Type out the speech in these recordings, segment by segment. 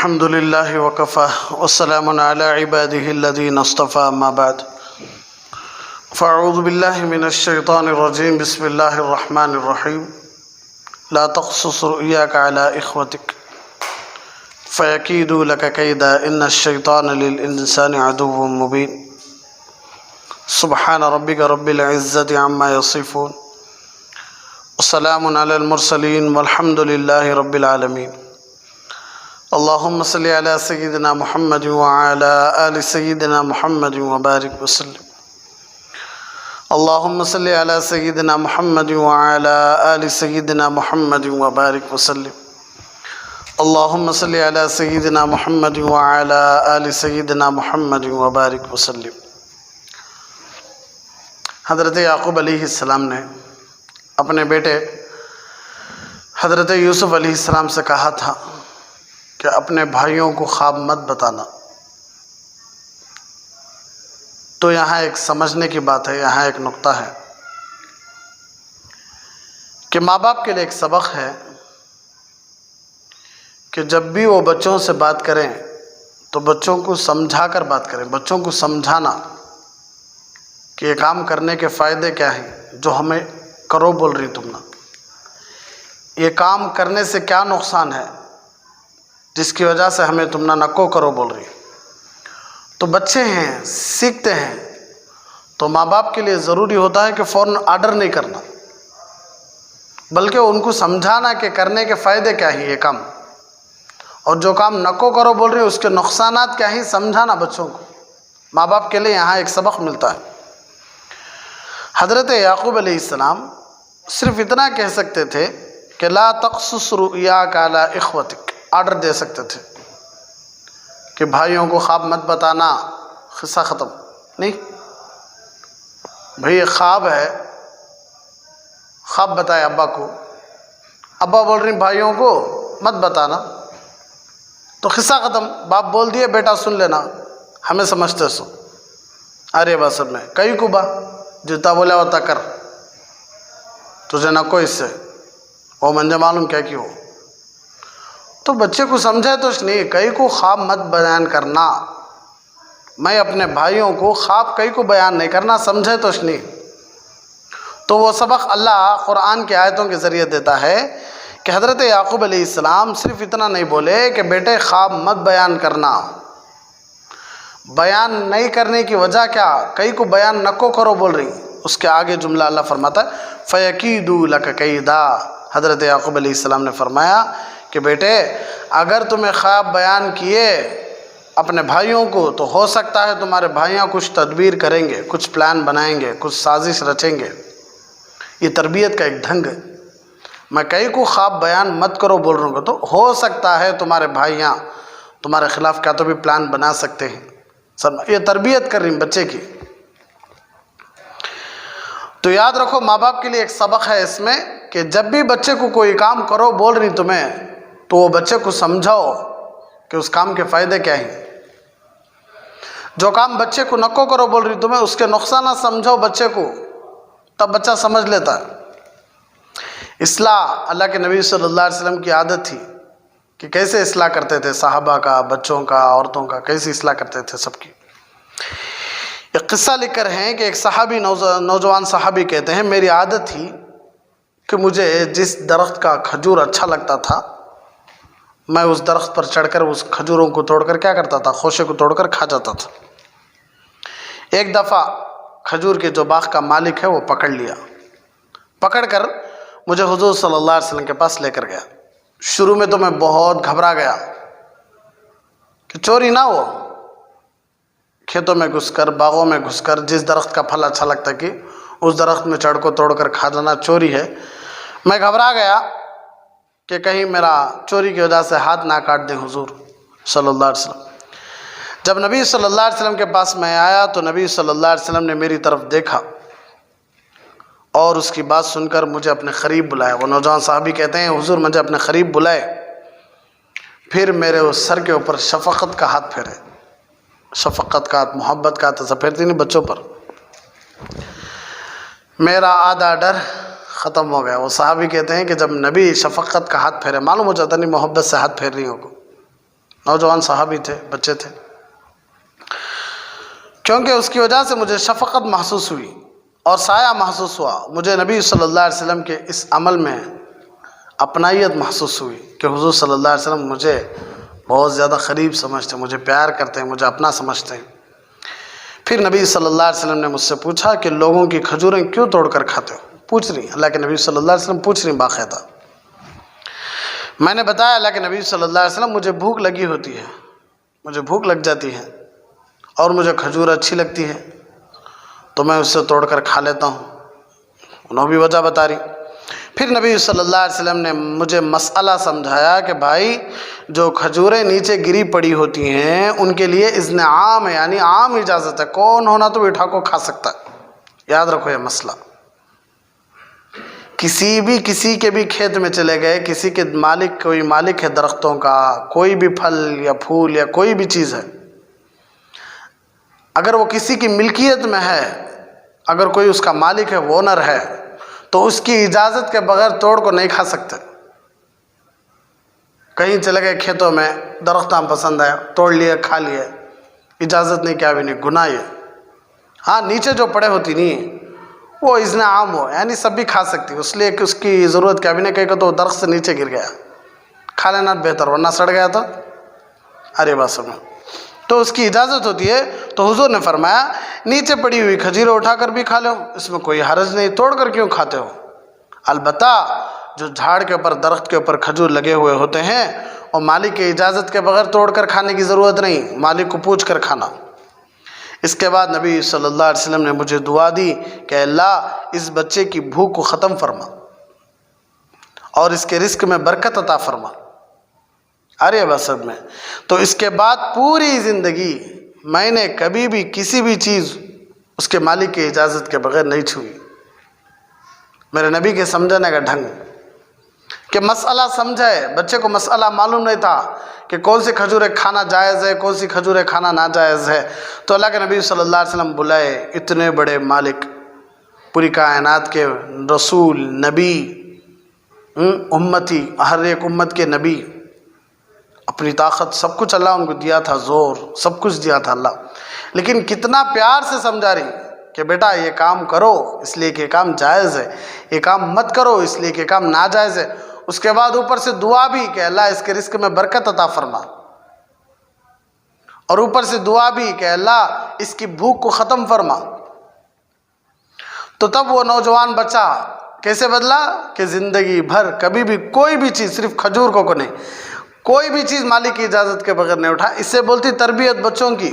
الحمد لله وكفى والسلام على عباده الذين اصطفى أما بعد فأعوذ بالله من الشيطان الرجيم بسم الله الرحمن الرحيم لا تقصص رؤياك على إخوتك فيكيدوا لك كيدا إن الشيطان للإنسان عدو مبين سبحان ربك رب العزة عما يصفون وسلام على المرسلين والحمد لله رب العالمين اللهم صل على سيدنا محمد وعلى آل سيدنا محمد وبارك وسلم اللهم صل على سيدنا محمد وعلى آل سيدنا محمد وبارك وسلم اللهم صل على سيدنا محمد وعلى آل سيدنا محمد وبارك وسلم۔ حضرت یعقوب علیہ السلام نے اپنے بیٹے حضرت یوسف علیہ السلام سے کہا تھا کہ اپنے بھائیوں کو خواب مت بتانا۔ تو یہاں ایک سمجھنے کی بات ہے، یہاں ایک نقطہ ہے کہ ماں باپ کے لیے ایک سبق ہے کہ جب بھی وہ بچوں سے بات کریں تو بچوں کو سمجھا کر بات کریں، بچوں کو سمجھانا کہ یہ کام کرنے کے فائدے کیا ہیں جو ہمیں کرو بول رہی تم نا، یہ کام کرنے سے کیا نقصان ہے جس کی وجہ سے ہمیں تم نہ کو کرو بول رہی۔ تو بچے ہیں، سیکھتے ہیں، تو ماں باپ کے لیے ضروری ہوتا ہے کہ فوراً آرڈر نہیں کرنا، بلکہ ان کو سمجھانا کہ کرنے کے فائدے کیا ہیں یہ کام، اور جو کام نکو کرو بول رہی ہے اس کے نقصانات کیا ہیں سمجھانا بچوں کو۔ ماں باپ کے لیے یہاں ایک سبق ملتا ہے۔ حضرت یعقوب علیہ السلام صرف اتنا کہہ سکتے تھے کہ لا تقصص رؤیاک علی اخوتک، آرڈر دے سکتے تھے کہ بھائیوں کو خواب مت بتانا، قصہ ختم نہیں۔ بھئی خواب ہے، خواب بتائے ابا کو، ابا بول رہی بھائیوں کو مت بتانا، تو قصہ ختم، باپ بول دیے بیٹا سن لینا، ہمیں سمجھتے سو۔ ارے بس میں کئی کو با جتا بولا ہوتا کر، تجھے نہ کوئی اس سے وہ منجے معلوم کیا کیوں۔ تو بچے کو سمجھے تو نہیں، کئی کو خواب مت بیان کرنا، میں اپنے بھائیوں کو خواب کئی کو بیان نہیں کرنا، سمجھے تو نہیں۔ تو وہ سبق اللہ قرآن کی آیتوں کے ذریعے دیتا ہے کہ حضرت یعقوب علیہ السلام صرف اتنا نہیں بولے کہ بیٹے خواب مت بیان کرنا، بیان نہیں کرنے کی وجہ کیا، کئی کو بیان نکو کرو بول رہی، اس کے آگے جملہ اللہ فرماتا ہے فَيَكِيدُوا لَكَ كَيْدًا۔ حضرت یعقوب علیہ السلام نے فرمایا کہ بیٹے اگر تمہیں خواب بیان کیے اپنے بھائیوں کو تو ہو سکتا ہے تمہارے بھائیاں کچھ تدبیر کریں گے، کچھ پلان بنائیں گے، کچھ سازش رچیں گے۔ یہ تربیت کا ایک ڈھنگ ہے۔ میں کئی کو خواب بیان مت کرو بول رہا ہوں تو ہو سکتا ہے تمہارے بھائیاں تمہارے خلاف کیا تو بھی پلان بنا سکتے ہیں۔ یہ تربیت کر رہی ہیں بچے کی۔ تو یاد رکھو ماں باپ کے لیے ایک سبق ہے اس میں کہ جب بھی بچے کو کوئی کام کرو بول رہی تمہیں تو وہ بچے کو سمجھاؤ کہ اس کام کے فائدے کیا ہیں۔ جو کام بچے کو نکو کرو بول رہی تمہیں اس کے نقصانات سمجھاؤ بچے کو، تب بچہ سمجھ لیتا ہے۔ اصلاح اللہ کے نبی صلی اللہ علیہ وسلم کی عادت تھی کہ کیسے اصلاح کرتے تھے، صحابہ کا، بچوں کا، عورتوں کا کیسے اصلاح کرتے تھے سب کی۔ ایک قصہ لکھ کر ہیں کہ ایک صحابی نوجوان صحابی کہتے ہیں میری عادت تھی کہ مجھے جس درخت کا کھجور اچھا لگتا تھا میں اس درخت پر چڑھ کر اس کھجوروں کو توڑ کر کیا کرتا تھا، خوشے کو توڑ کر کھا جاتا تھا۔ ایک دفعہ کھجور کے جو باغ کا مالک ہے وہ پکڑ لیا، پکڑ کر مجھے حضور صلی اللہ علیہ وسلم کے پاس لے کر گیا۔ شروع میں تو میں بہت گھبرا گیا کہ چوری نہ ہو، کھیتوں میں گھس کر، باغوں میں گھس کر جس درخت کا پھل اچھا لگتا کہ اس درخت میں چڑھ کو توڑ کر کھا جانا چوری ہے۔ میں گھبرا گیا کہ کہیں میرا چوری کی وجہ سے ہاتھ نہ کاٹ دیں حضور صلی اللہ علیہ وسلم۔ جب نبی صلی اللہ علیہ وسلم کے پاس میں آیا تو نبی صلی اللہ علیہ وسلم نے میری طرف دیکھا اور اس کی بات سن کر مجھے اپنے قریب بلایا۔ وہ نوجوان صحابی کہتے ہیں حضور مجھے اپنے قریب بلائے، پھر میرے اس سر کے اوپر شفقت کا ہاتھ پھیرے، شفقت کا ہاتھ، محبت کا ہاتھ ایسا پھیرتی نہیں بچوں پر۔ میرا آدھا ڈر ختم ہو گیا۔ وہ صحابی کہتے ہیں کہ جب نبی شفقت کا ہاتھ پھیرے، معلوم ہو جاتا نہیں محبت سے ہاتھ پھیر رہی ہوں کو، نوجوان صحابی تھے، بچے تھے، کیونکہ اس کی وجہ سے مجھے شفقت محسوس ہوئی اور سایہ محسوس ہوا، مجھے نبی صلی اللہ علیہ وسلم کے اس عمل میں اپنائیت محسوس ہوئی کہ حضور صلی اللہ علیہ وسلم مجھے بہت زیادہ قریب سمجھتے ہیں، مجھے پیار کرتے ہیں، مجھے اپنا سمجھتے ہیں۔ پھر نبی صلی اللہ علیہ وسلم نے مجھ سے پوچھا کہ لوگوں کی کھجوریں کیوں توڑ کر کھاتے ہو؟ پوچھ رہی، اللہ کے نبی صلی اللہ علیہ وسلم پوچھ رہی باقاعدہ۔ میں نے بتایا اللہ کے نبی صلی اللہ علیہ وسلم مجھے بھوک لگی ہوتی ہے، مجھے بھوک لگ جاتی ہے اور مجھے کھجور اچھی لگتی ہے تو میں اس سے توڑ کر کھا لیتا ہوں۔ انہوں بھی وجہ بتا رہی۔ پھر نبی صلی اللہ علیہ وسلم نے مجھے مسئلہ سمجھایا کہ بھائی جو کھجوریں نیچے گری پڑی ہوتی ہیں ان کے لیے اذن عام ہے، یعنی عام اجازت ہے، کون ہونا تو اٹھا کو کھا سکتا ہے۔ یاد رکھو یہ مسئلہ، کسی کے بھی کھیت میں چلے گئے، کسی کے مالک، کوئی مالک ہے درختوں کا، کوئی بھی پھل یا پھول یا کوئی بھی چیز ہے، اگر وہ کسی کی ملکیت میں ہے، اگر کوئی اس کا مالک ہے، وہ اونر ہے، تو اس کی اجازت کے بغیر توڑ کو نہیں کھا سکتے۔ کہیں چلے گئے کھیتوں میں، درختاں پسند ہے، توڑ لیے، کھا لیے، اجازت نہیں، کیا بھی نہیں، گناہ ہے۔ ہاں نیچے جو پڑے ہوتی نہیں وہ اذن عام ہو، یعنی سب بھی کھا سکتی، اس لیے کہ اس کی ضرورت کیا بھی نہیں، کہیں کہ تو درخت سے نیچے گر گیا، کھا لینا بہتر، ورنہ سڑ گیا تو ارے بات سنو، تو اس کی اجازت ہوتی ہے۔ تو حضور نے فرمایا نیچے پڑی ہوئی کھجوریں اٹھا کر بھی کھا لو، اس میں کوئی حرج نہیں، توڑ کر کیوں کھاتے ہو؟ البتہ جو جھاڑ کے اوپر، درخت کے اوپر کھجور لگے ہوئے ہوتے ہیں اور مالک کی اجازت کے بغیر توڑ کر کھانے کی ضرورت نہیں، مالک کو پوچھ کر کھانا۔ اس کے بعد نبی صلی اللہ علیہ وسلم نے مجھے دعا دی کہ اللہ اس بچے کی بھوک کو ختم فرما اور اس کے رزق میں برکت عطا فرما۔ ارے بسد میں تو اس کے بعد پوری زندگی میں نے کبھی بھی کسی بھی چیز اس کے مالک کی اجازت کے بغیر نہیں چھوئی۔ میرے نبی کے سمجھانے کا ڈھنگ کہ مسئلہ سمجھے، بچے کو مسئلہ معلوم نہیں تھا کہ کون سی کھجوریں کھانا جائز ہے، کون سی کھجوریں کھانا ناجائز ہے، تو اللہ کے نبی صلی اللہ علیہ وسلم بلائے اتنے بڑے مالک، پوری کائنات کے رسول، نبی، امتی، ہر ایک امت کے نبی، اپنی طاقت سب کچھ اللہ ان کو دیا تھا، زور سب کچھ دیا تھا اللہ، لیکن کتنا پیار سے سمجھا رہی کہ بیٹا یہ کام کرو اس لیے کہ یہ کام جائز ہے، یہ کام مت کرو اس لیے کہ یہ کام ناجائز ہے۔ اس کے بعد اوپر سے دعا بھی کہ اللہ اس کے رزق میں برکت عطا فرما، اور اوپر سے دعا بھی کہ اللہ اس کی بھوک کو ختم فرما۔ تو تب وہ نوجوان بچہ کیسے بدلا کہ زندگی بھر کبھی بھی کوئی بھی چیز، صرف کھجور کو نہیں، کوئی بھی چیز مالک کی اجازت کے بغیر نہیں اٹھا۔ اس سے بولتی تربیت بچوں کی،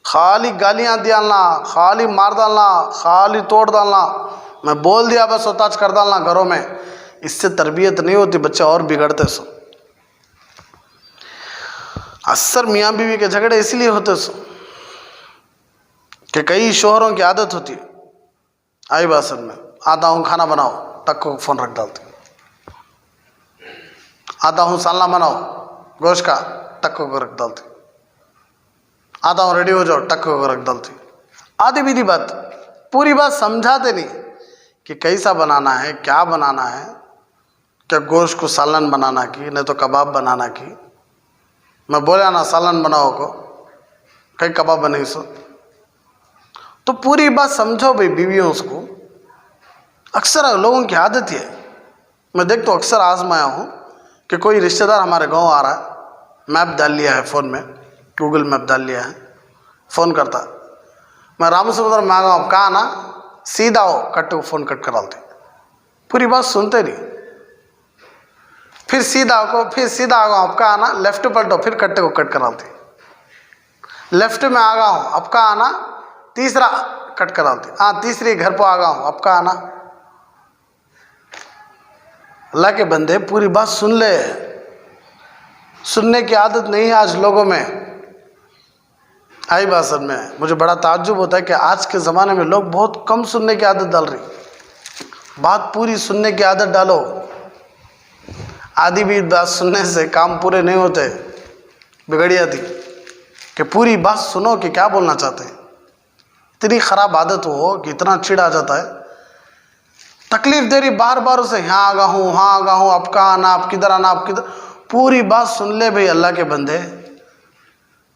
خالی گالیاں ڈالنا، خالی مار ڈالنا، خالی توڑ ڈالنا، میں بول دیا بس ہوتاج کر ڈالنا گھروں میں، اس سے تربیت نہیں ہوتی، بچے اور بگڑتے سو۔ اکثر میاں بیوی کے جھگڑے اس لیے ہوتے سو کہ کئی شوہروں کی عادت ہوتی، آئی بات سن میں، آتا ہوں کھانا بناؤ، ٹک کو فون رکھ ڈالتے، آتا ہوں سالنا بناؤ گوشت کا، ٹک کو رکھ ڈالتے، آتا ہوں ریڈی ہو جاؤ، ٹک کو رکھ ڈالتے۔ آدھی بھی بات، پوری بات سمجھاتے نہیں کہ کیسا بنانا ہے، کیا بنانا ہے، کیا گوشت کو سالن بنانا کی، نہیں تو کباب بنانا کی۔ میں بولا نا سالن بناؤ کو، کئی کباب بنے سو، تو پوری بات سمجھو بھائی بیویوں اس کو۔ اکثر لوگوں کی عادت ہے، میں دیکھتا ہوں اکثر آزمایا ہوں کہ کوئی رشتہ دار ہمارے گاؤں آ رہا ہے، میپ ڈال لیا ہے فون میں، گوگل میپ ڈال لیا ہے، فون کرتا، میں رام سمندر میں آ گا ہوں، اب کہاں آنا، سیدھا ہو، کٹ کو فون کٹ کر ڈالتے، پوری بات سنتے نہیں، پھر سیدھا کو، پھر سیدھا آ گا ہوں، اب کہاں آنا، لیفٹ پلٹو، پھر کٹے کو کٹ کر ڈالتے، لیفٹ میں آ گا ہوں، اب کہاں آنا، تیسرا کٹ کر ڈالتے، ہاں تیسری گھر پہ آ گا ہوں، اب کہاں آنا۔ اللہ کے بندے پوری بات سن لے، سننے کی عادت نہیں ہے آج لوگوں میں۔ آئی بات سن میں، مجھے بڑا تعجب ہوتا ہے کہ آج کے زمانے میں لوگ بہت کم سننے کی عادت ڈال رہی، بات پوری سننے کی عادت ڈالو۔ آدھی بھی بات سننے سے کام پورے نہیں ہوتے، بگڑ جاتی، کہ پوری بات سنو کہ کیا بولنا چاہتے ہیں۔ اتنی خراب عادت ہو کہ اتنا چڑ آ جاتا ہے، تکلیف دے رہی بار بار اسے، یہاں آگا ہوں، وہاں آگا ہوں، اب کہاں آنا، اب کدھر آنا، اب کدھر، پوری بات سن لے بھئی اللہ کے بندے۔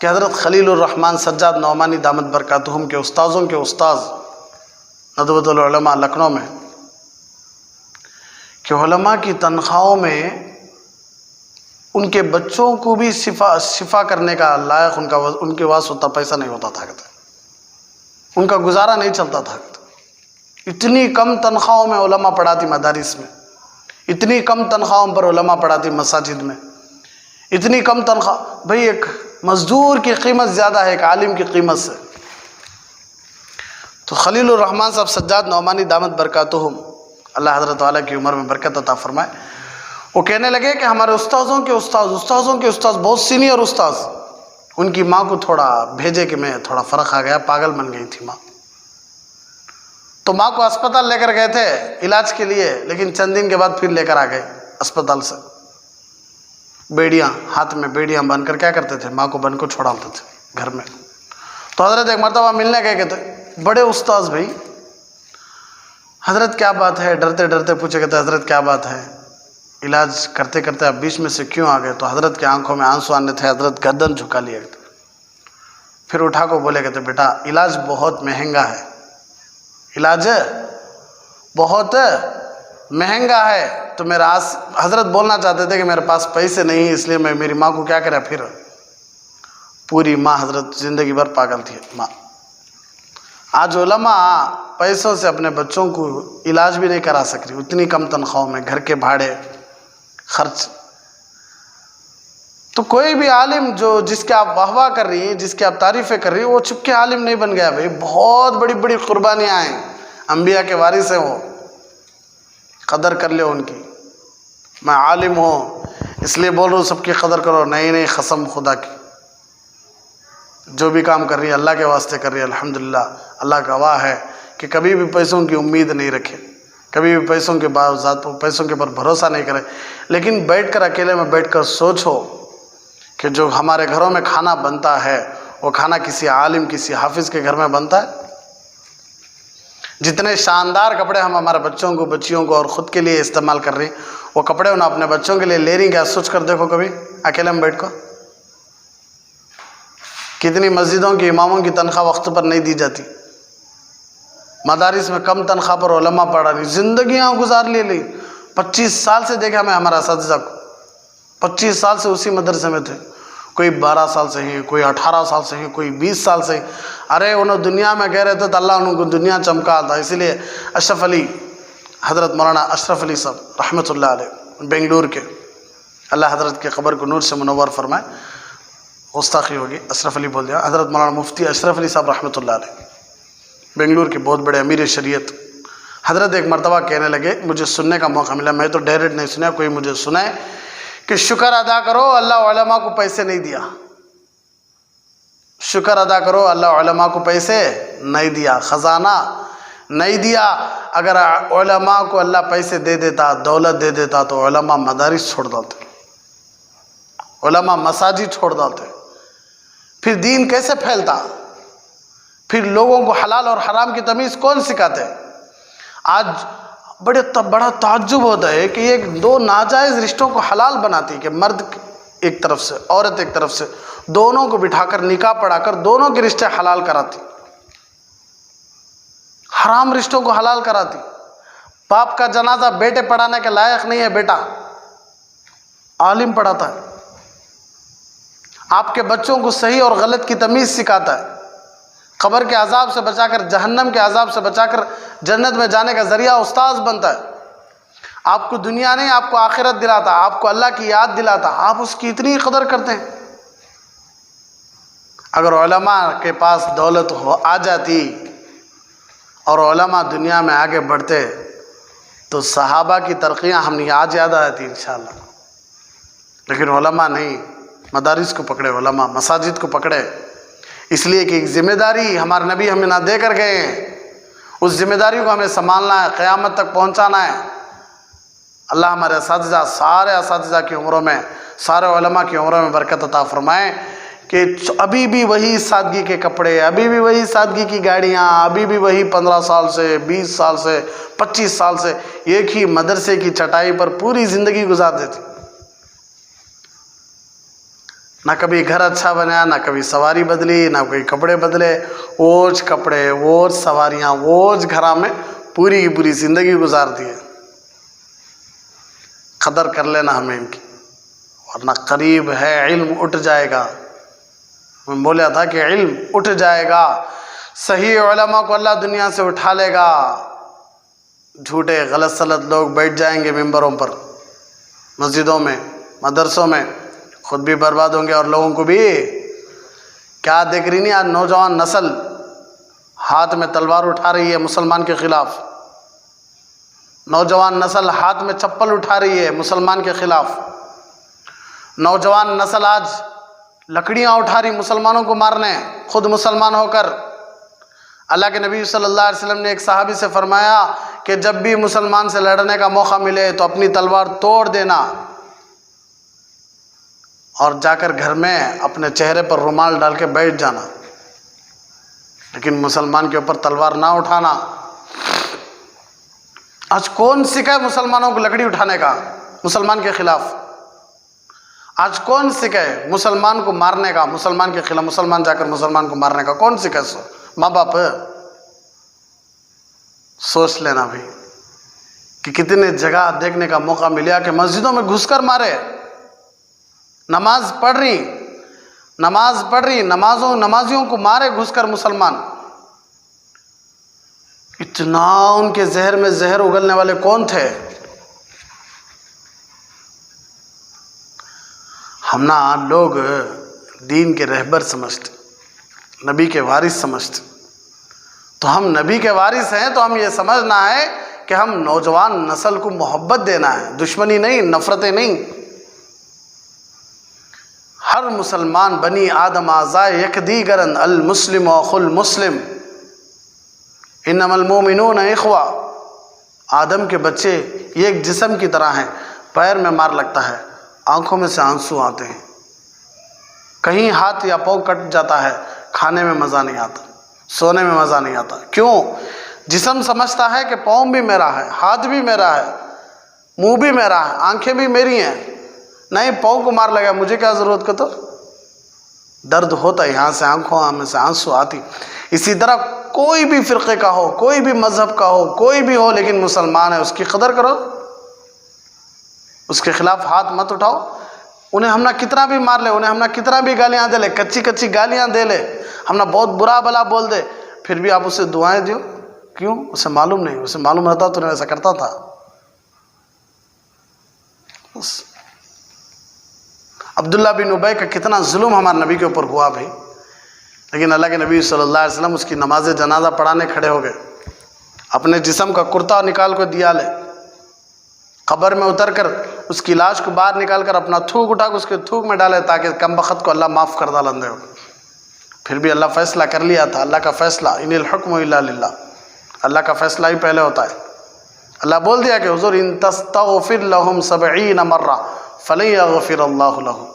کہ حضرت خلیل الرحمن سجاد نعمانی دامت برکاتہم کے استاذوں کے استاذ ندوۃ العلماء لکھنؤ میں کہ علماء کی تنخواہوں میں ان کے بچوں کو بھی شفا کرنے کا لائق ان کے پاس اتنا پیسہ نہیں ہوتا تھا، ان کا گزارا نہیں چلتا تھا۔ اتنی کم تنخواہوں میں علماء پڑھاتی مدارس میں، اتنی کم تنخواہوں پر علماء پڑھاتی مساجد میں، اتنی کم تنخواہ۔ بھئی ایک مزدور کی قیمت زیادہ ہے ایک عالم کی قیمت سے۔ تو خلیل الرحمن صاحب سجاد نعمانی دامت برکاتہم، اللہ حضرت والا کی عمر میں برکت عطا فرمائے، وہ کہنے لگے کہ ہمارے استاذوں کے استاذ بہت سینئر استاذ، ان کی ماں کو تھوڑا بھیجے کہ میں تھوڑا فرق آ گیا، پاگل بن گئی تھی ماں۔ تو ماں کو اسپتال لے کر گئے تھے علاج کے لیے، لیکن چند دن کے بعد پھر لے کر آ گئے اسپتال سے۔ بیڑیاں ہاتھ میں بیڑیاں بن کر کیا کرتے تھے، ماں کو بن کو چھوڑاتے تھے گھر میں۔ تو حضرت ایک مرتبہ ملنے گئے کہتے بڑے استاذ بھائی، حضرت کیا بات ہے، ڈرتے ڈرتے پوچھے کہتے حضرت کیا بات ہے، علاج کرتے کرتے آپ بیچ میں سے کیوں آ گئے؟ تو حضرت کی آنکھوں میں آنسو آنے تھے، حضرت گردن جھکا لیے کہتے، پھر اٹھا کو بولے کہتے بیٹا علاج بہت مہنگا ہے، علاج بہت مہنگا ہے۔ تو میرا حضرت بولنا چاہتے تھے کہ میرے پاس پیسے نہیں، اس لیے میں میری ماں کو کیا کرا، پھر پوری ماں حضرت زندگی بھر پاگل تھی ماں۔ آج علماء پیسوں سے اپنے بچوں کو علاج بھی نہیں کرا سک رہی، اتنی کم تنخواہوں میں، گھر کے بھاڑے خرچ۔ تو کوئی بھی عالم جس کے آپ واہ واہ کر رہی ہیں، جس کی آپ تعریفیں کر رہی ہیں، وہ چپ کے عالم نہیں بن گیا بھائی، بہت بڑی بڑی قربانیاں ہیں، انبیاء کے وارث ہیں وہ، قدر کر لو ان کی۔ میں عالم ہوں اس لیے بول رہا ہوں سب کی قدر کرو، نہیں قسم خدا کی، جو بھی کام کر رہی ہے اللہ کے واسطے کر رہی ہے، الحمدللہ اللہ گواہ ہے کہ کبھی بھی پیسوں کی امید نہیں رکھے، کبھی بھی پیسوں کے پیسوں کے پر بھروسہ نہیں کرے، لیکن بیٹھ کر اکیلے میں بیٹھ کر سوچو کہ جو ہمارے گھروں میں کھانا بنتا ہے وہ کھانا کسی عالم کسی حافظ کے گھر میں بنتا ہے؟ جتنے شاندار کپڑے ہم ہمارے بچوں کو بچیوں کو اور خود کے لیے استعمال کر رہی ہیں، وہ کپڑے انہیں اپنے بچوں کے لیے لے رہی کیا؟ سوچ کر دیکھو کبھی اکیلے میں بیٹھ کر۔ کتنی مسجدوں کی اماموں کی تنخواہ وقت پر نہیں دی جاتی، مدارس میں کم تنخواہ پر علماء پڑھا رہی، زندگیاں گزار لی 25 سال سے دیکھا میں ہمارا اساتذہ کو، 25 سال سے اسی مدرسے میں تھے، کوئی 12 سال سے ہیں، کوئی 18 سال سے ہیں، کوئی 20 سال سے ہیں۔ ارے انہوں دنیا میں کہہ رہے تھے تو اللہ انہوں کو دنیا چمکا تھا۔ اسی لیے اشرف علی، حضرت مولانا اشرف علی صاحب رحمۃ اللہ علیہ بنگلور کے، اللہ حضرت کے قبر کو نور سے منور فرمائے، گستاخی ہوگی اشرف علی بول دیا، حضرت مولانا مفتی اشرف علی صاحب رحمۃ اللہ علیہ بنگلور کے بہت بڑے امیر شریعت، حضرت ایک مرتبہ کہنے لگے، مجھے سننے کا موقع ملا، میں تو ڈائریکٹ نہیں سنا، کوئی مجھے سنائے کہ شکر ادا کرو اللہ علماء کو پیسے نہیں دیا، شکر ادا کرو اللہ علماء کو پیسے نہیں دیا، خزانہ نہیں دیا۔ اگر علماء کو اللہ پیسے دے دیتا، دولت دے دیتا تو علماء مدارس چھوڑ ڈالتے، علماء مساجد چھوڑ ڈالتے، پھر دین کیسے پھیلتا؟ پھر لوگوں کو حلال اور حرام کی تمیز کون سکھاتے؟ آج بڑا تعجب ہوتا ہے کہ یہ دو ناجائز رشتوں کو حلال بناتی کہ مرد ایک طرف سے عورت ایک طرف سے، دونوں کو بٹھا کر نکاح پڑھا کر دونوں کے رشتے حلال کراتی، حرام رشتوں کو حلال کراتی۔ باپ کا جنازہ بیٹے پڑھانے کے لائق نہیں ہے، بیٹا عالم پڑھاتا ہے، آپ کے بچوں کو صحیح اور غلط کی تمیز سکھاتا ہے، قبر کے عذاب سے بچا کر جہنم کے عذاب سے بچا کر جنت میں جانے کا ذریعہ استاذ بنتا ہے۔ آپ کو دنیا نہیں، آپ کو آخرت دلاتا، آپ کو اللہ کی یاد دلاتا، آپ اس کی اتنی قدر کرتے ہیں۔ اگر علماء کے پاس دولت آ جاتی اور علماء دنیا میں آگے بڑھتے تو صحابہ کی ترقیاں ہم نے آج یاد آتی انشاءاللہ، لیکن علماء نہیں، مدارس کو پکڑے، علماء مساجد کو پکڑے، اس لیے کہ ایک ذمہ داری ہمارے نبی ہمیں نہ دے کر گئے ہیں، اس ذمہ داری کو ہمیں سنبھالنا ہے، قیامت تک پہنچانا ہے۔ اللہ ہمارے اساتذہ، سارے اساتذہ کی عمروں میں، سارے علماء کی عمروں میں برکت عطا فرمائیں کہ ابھی بھی وہی سادگی کے کپڑے، ابھی بھی وہی سادگی کی گاڑیاں، ابھی بھی وہی 15 سال سے 20 سال سے 25 سال سے ایک ہی مدرسے کی چٹائی پر پوری زندگی گزار دیتے۔ نہ کبھی گھر اچھا بنایا، نہ کبھی سواری بدلی، نہ کوئی کپڑے بدلے، اوج کپڑے، اوج سواریاں، اوج گھرا میں پوری کی پوری زندگی گزار دی ہے۔ قدر کر لینا ہمیں ان کی، ورنہ قریب ہے علم اٹھ جائے گا۔ میں بولا تھا کہ علم اٹھ جائے گا، صحیح علماء کو اللہ دنیا سے اٹھا لے گا، جھوٹے غلط سلط لوگ بیٹھ جائیں گے ممبروں پر، مسجدوں میں، مدرسوں میں، خود بھی برباد ہوں گے اور لوگوں کو بھی۔ کیا دیکھ رہی نہیں آج نوجوان نسل ہاتھ میں تلوار اٹھا رہی ہے مسلمان کے خلاف، نوجوان نسل ہاتھ میں چپل اٹھا رہی ہے مسلمان کے خلاف، نوجوان نسل آج لکڑیاں اٹھا رہی مسلمانوں کو مارنے، خود مسلمان ہو کر۔ اللہ کے نبی صلی اللہ علیہ وسلم نے ایک صحابی سے فرمایا کہ جب بھی مسلمان سے لڑنے کا موقع ملے تو اپنی تلوار توڑ دینا اور جا کر گھر میں اپنے چہرے پر رومال ڈال کے بیٹھ جانا، لیکن مسلمان کے اوپر تلوار نہ اٹھانا۔ آج کون سکھائے مسلمانوں کو لکڑی اٹھانے کا مسلمان کے خلاف؟ آج کون سکھائے مسلمان کو مارنے کا مسلمان کے خلاف؟ مسلمان جا کر مسلمان کو مارنے کا کون سکھائے؟ سو ماں باپ۔ سوچ لینا بھی کہ کتنے جگہ دیکھنے کا موقع ملا کہ مسجدوں میں گھس کر مارے، نماز پڑھ رہی نمازیوں کو مارے گھس کر مسلمان۔ اتنا ان کے زہر میں زہر اگلنے والے کون تھے؟ ہم نا لوگ دین کے رہبر سمجھتے، نبی کے وارث سمجھتے، تو ہم نبی کے وارث ہیں تو ہم یہ سمجھنا ہے کہ ہم نوجوان نسل کو محبت دینا ہے، دشمنی نہیں، نفرتیں نہیں۔ ہر مسلمان بنی آدم آزائے یک دیگرن المسلم اخو المسلم انما المومنون اخوہ۔ آدم کے بچے یہ ایک جسم کی طرح ہیں، پیر میں مار لگتا ہے، آنکھوں میں سے آنسو آتے ہیں، کہیں ہاتھ یا پاؤں کٹ جاتا ہے، کھانے میں مزہ نہیں آتا، سونے میں مزہ نہیں آتا۔ کیوں؟ جسم سمجھتا ہے کہ پاؤں بھی میرا ہے، ہاتھ بھی میرا ہے، منہ بھی میرا ہے، آنکھیں بھی میری ہیں، نہیں پاؤں کو مار لگا مجھے کیا ضرورت کا؟ تو درد ہوتا ہے، یہاں سے آنکھوں میں سے آنسو آتی۔ اسی طرح کوئی بھی فرقے کا ہو، کوئی بھی مذہب کا ہو، کوئی بھی ہو، لیکن مسلمان ہے، اس کی قدر کرو، اس کے خلاف ہاتھ مت اٹھاؤ۔ انہیں ہم نہ کتنا بھی مار لے، انہیں ہم نہ کتنا بھی گالیاں دے لے، کچی گالیاں دے لے، ہم نہ بہت برا بلا بول دے، پھر بھی آپ اسے دعائیں دیو۔ کیوں؟ اسے معلوم نہیں، اسے معلوم رہتا تو نہیں ایسا کرتا تھا۔ عبداللہ بن ابی کا کتنا ظلم ہمارے نبی کے اوپر ہوا بھائی، لیکن اللہ کے نبی صلی اللہ علیہ وسلم اس کی نماز جنازہ پڑھانے کھڑے ہو گئے، اپنے جسم کا کرتا نکال کو دیا لے، قبر میں اتر کر اس کی لاش کو باہر نکال کر اپنا تھوک اٹھا کر اس کے تھوک میں ڈالے تاکہ کم بخت کو اللہ معاف کر ڈالن دے۔ پھر بھی اللہ فیصلہ کر لیا تھا، اللہ کا فیصلہ ان الحکم الا للہ، اللہ کا فیصلہ ہی پہلے ہوتا ہے۔ اللہ بول دیا کہ حضور ان تستغفر لهم 70 مرہ فلن یغفر اللہ لهم،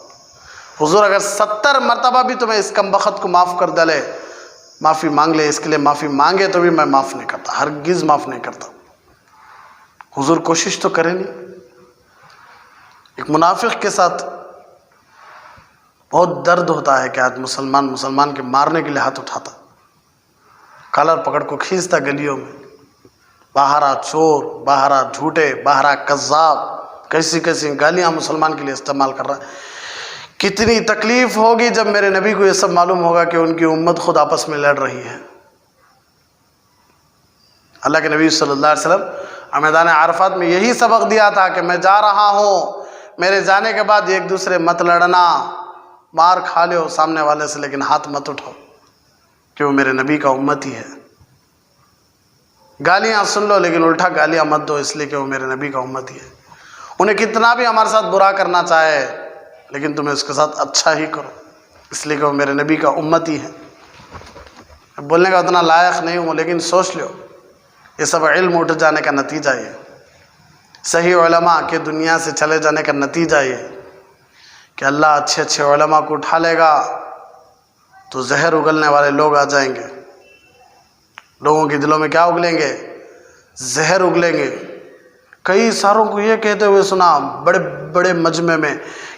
حضور اگر 70 مرتبہ بھی تمہیں اس کم بخت کو معاف کر ڈالے، معافی مانگ لے، اس کے لیے معافی مانگے تو بھی میں معاف نہیں کرتا، ہرگز معاف نہیں کرتا۔ حضور کوشش تو کریں نہیں۔ ایک منافق کے ساتھ بہت درد ہوتا ہے کہ آج مسلمان کے مارنے کے لیے ہاتھ اٹھاتا، کالر پکڑ کو کھینچتا گلیوں میں، باہر آ چور، باہر آ جھوٹے، باہر آ کذاب، کیسی گالیاں مسلمان کے لیے استعمال کر رہا ہے۔ کتنی تکلیف ہوگی جب میرے نبی کو یہ سب معلوم ہوگا کہ ان کی امت خود آپس میں لڑ رہی ہے۔ اللہ کے نبی صلی اللہ علیہ وسلم میدان عرفات میں یہی سبق دیا تھا کہ میں جا رہا ہوں، میرے جانے کے بعد ایک دوسرے مت لڑنا، مار کھا لو سامنے والے سے لیکن ہاتھ مت اٹھاؤ، کہ وہ میرے نبی کا امتی ہے۔ گالیاں سن لو لیکن الٹا گالیاں مت دو، اس لیے کہ وہ میرے نبی کا امتی ہے۔ انہیں کتنا بھی ہمارے ساتھ برا کرنا چاہے لیکن تمہیں اس کے ساتھ اچھا ہی کرو، اس لیے کہ وہ میرے نبی کا امتی ہے۔ بولنے کا اتنا لائق نہیں ہوں لیکن سوچ لو، یہ سب علم اٹھ جانے کا نتیجہ یہ، صحیح علماء کے دنیا سے چلے جانے کا نتیجہ یہ کہ اللہ اچھے علماء کو اٹھا لے گا تو زہر اگلنے والے لوگ آ جائیں گے، لوگوں کے دلوں میں کیا اگلیں گے؟ زہر اگلیں گے۔ کئی ساروں کو یہ کہتے ہوئے سنا بڑے بڑے مجمع میں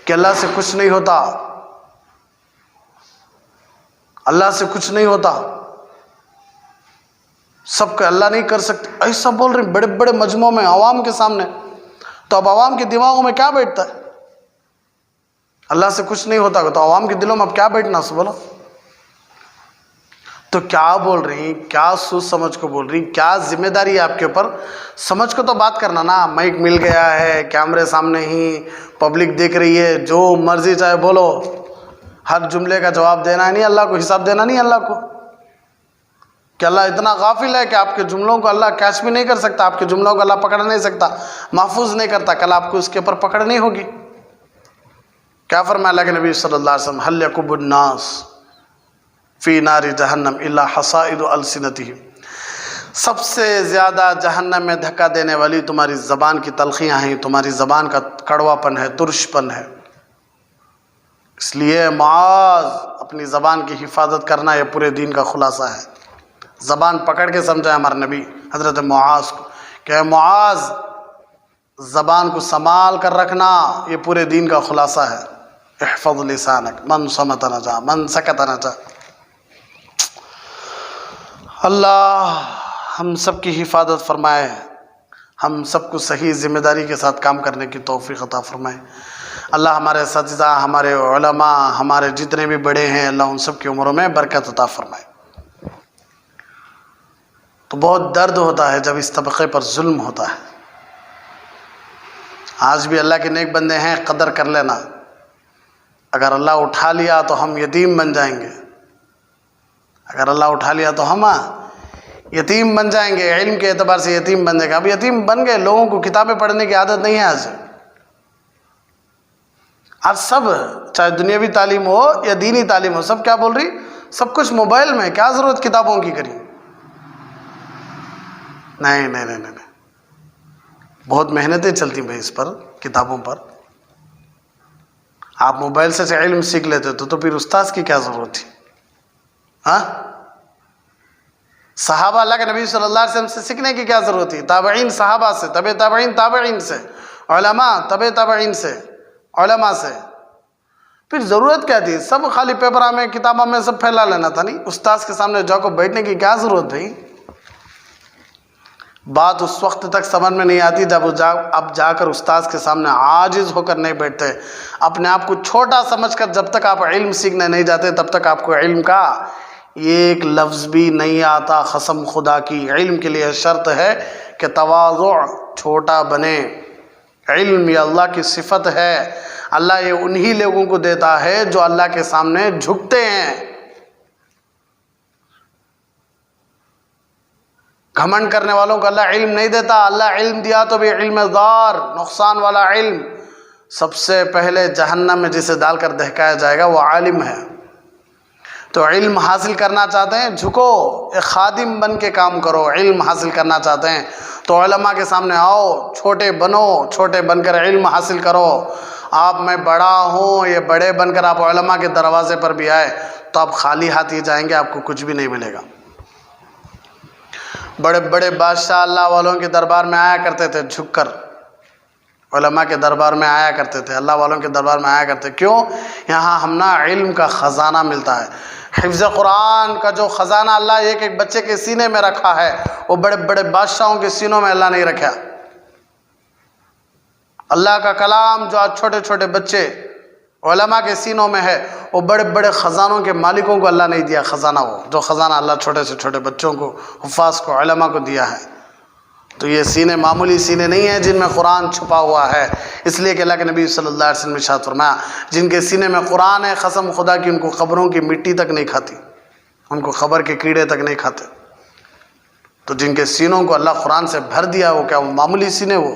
کہ اللہ سے کچھ نہیں ہوتا، اللہ سے کچھ نہیں ہوتا، سب کا اللہ نہیں کر سکتے، ایسا بول رہے ہیں بڑے بڑے مجمعوں میں عوام کے سامنے. تو اب عوام کے دماغوں میں کیا بیٹھتا ہے؟ اللہ سے کچھ نہیں ہوتا تو عوام کے دلوں میں اب کیا بیٹھنا سو بولو. تو کیا بول رہی ہیں، کیا سوچ سمجھ کو بول رہی ہیں، کیا ذمہ داری ہے آپ کے اوپر؟ سمجھ کو تو بات کرنا نا. مائک مل گیا ہے، کیمرے سامنے ہی، پبلک دیکھ رہی ہے، جو مرضی چاہے بولو، ہر جملے کا جواب دینا ہے نہیں اللہ کو، حساب دینا نہیں اللہ کو. کہ اللہ اتنا غافل ہے کہ آپ کے جملوں کو اللہ کیچ بھی نہیں کر سکتا، آپ کے جملوں کو اللہ پکڑ نہیں سکتا، محفوظ نہیں کرتا، کل آپ کو اس کے اوپر پکڑ نہیں ہوگی. کیا فرمایا اللہ کے نبی صلی اللہ علیہ وسلم؟ هل يكب الناس فی نار جہنم الا حصائد السنتہم. سب سے زیادہ جہنم میں دھکا دینے والی تمہاری زبان کی تلخیاں ہیں، تمہاری زبان کا کڑوا پن ہے، ترش پن ہے. اس لیے معاذ اپنی زبان کی حفاظت کرنا یہ پورے دین کا خلاصہ ہے. زبان پکڑ کے سمجھا ہمارے نبی حضرت معاذ کو کہ اے معاذ زبان کو سنبھال کر رکھنا، یہ پورے دین کا خلاصہ ہے. احفظ لسانک من صمت نجا من سکت نجا. اللہ ہم سب کی حفاظت فرمائے، ہم سب کو صحیح ذمہ داری کے ساتھ کام کرنے کی توفیق عطا فرمائے. اللہ ہمارے اساتذہ، ہمارے علماء، ہمارے جتنے بھی بڑے ہیں، اللہ ان سب کی عمروں میں برکت عطا فرمائے. تو بہت درد ہوتا ہے جب اس طبقے پر ظلم ہوتا ہے. آج بھی اللہ کے نیک بندے ہیں، قدر کر لینا. اگر اللہ اٹھا لیا تو ہم یتیم بن جائیں گے، اگر اللہ اٹھا لیا تو ہم یتیم بن جائیں گے، علم کے اعتبار سے یتیم بن جائیں گے. اب یتیم بن گئے، لوگوں کو کتابیں پڑھنے کی عادت نہیں ہے. آج سب چاہے دنیاوی تعلیم ہو یا دینی تعلیم ہو، سب کیا بول رہی؟ سب کچھ موبائل میں، کیا ضرورت کتابوں کی کری؟ نہیں نہیں نہیں نہیں، بہت محنتیں چلتی بھائی اس پر، کتابوں پر. آپ موبائل سے علم سیکھ لیتے تو پھر استاذ کی کیا ضرورت تھی؟ ہاں، صحابہ اللہ کے نبی صلی اللہ علیہ وسلم سے سیکھنے کی کیا ضرورت تھی؟ تابعین صحابہ سے، تبع تابعین تابعین سے، علماء تبع تابعین سے، علماء سے. پھر ضرورت کیا تھی؟ سب خالی پیپر میں، کتابوں میں سب پھیلا لینا تھا. نہیں، استاذ کے سامنے جا کو بیٹھنے کی کیا ضرورت بھائی؟ بات اس وقت تک سمجھ میں نہیں آتی جب اب جا کر استاذ کے سامنے عاجز ہو کر نہیں بیٹھتے. اپنے آپ کو چھوٹا سمجھ کر جب تک آپ علم سیکھنے نہیں جاتے تب تک آپ کو علم کا ایک لفظ بھی نہیں آتا. قسم خدا کی، علم کے لیے شرط ہے کہ تواضع، چھوٹا بنے. علم یہ اللہ کی صفت ہے. اللہ یہ انہی لوگوں کو دیتا ہے جو اللہ کے سامنے جھکتے ہیں. گھمنڈ کرنے والوں کو اللہ علم نہیں دیتا. اللہ علم دیا تو بھی علم دار، نقصان والا علم. سب سے پہلے جہنم میں جسے ڈال کر دہکایا جائے گا وہ عالم ہے. تو علم حاصل کرنا چاہتے ہیں، جھکو، ایک خادم بن کے کام کرو. علم حاصل کرنا چاہتے ہیں تو علماء کے سامنے آؤ، چھوٹے بنو، چھوٹے بن کر علم حاصل کرو. آپ میں بڑا ہوں، یہ بڑے بن کر آپ علماء کے دروازے پر بھی آئے تو آپ خالی ہاتھ ہی جائیں گے، آپ کو کچھ بھی نہیں ملے گا. بڑے بڑے بادشاہ اللہ والوں کے دربار میں آیا کرتے تھے جھک کر، علماء کے دربار میں آیا کرتے تھے، اللہ والوں کے دربار میں آیا کرتے. کیوں؟ یہاں ہم نا علم کا خزانہ ملتا ہے. حفظ قرآن کا جو خزانہ اللہ ایک ایک بچے کے سینے میں رکھا ہے، وہ بڑے بڑے بادشاہوں کے سینوں میں اللہ نہیں رکھا. اللہ کا کلام جو آج چھوٹے چھوٹے بچے علماء کے سینوں میں ہے، وہ بڑے بڑے خزانوں کے مالکوں کو اللہ نہیں دیا. خزانہ وہ جو خزانہ اللہ چھوٹے سے چھوٹے بچوں کو، حفاظ کو، علماء کو دیا ہے. تو یہ سینے معمولی سینے نہیں ہیں جن میں قرآن چھپا ہوا ہے. اس لیے کہ اللہ کے نبی صلی اللہ علیہ وسلم نے ارشاد فرمایا، جن کے سینے میں قرآن ہے، قسم خدا کی ان کو قبروں کی مٹی تک نہیں کھاتی، ان کو قبر کے کیڑے تک نہیں کھاتے. تو جن کے سینوں کو اللہ قرآن سے بھر دیا، وہ کیا وہ معمولی سینے وہ؟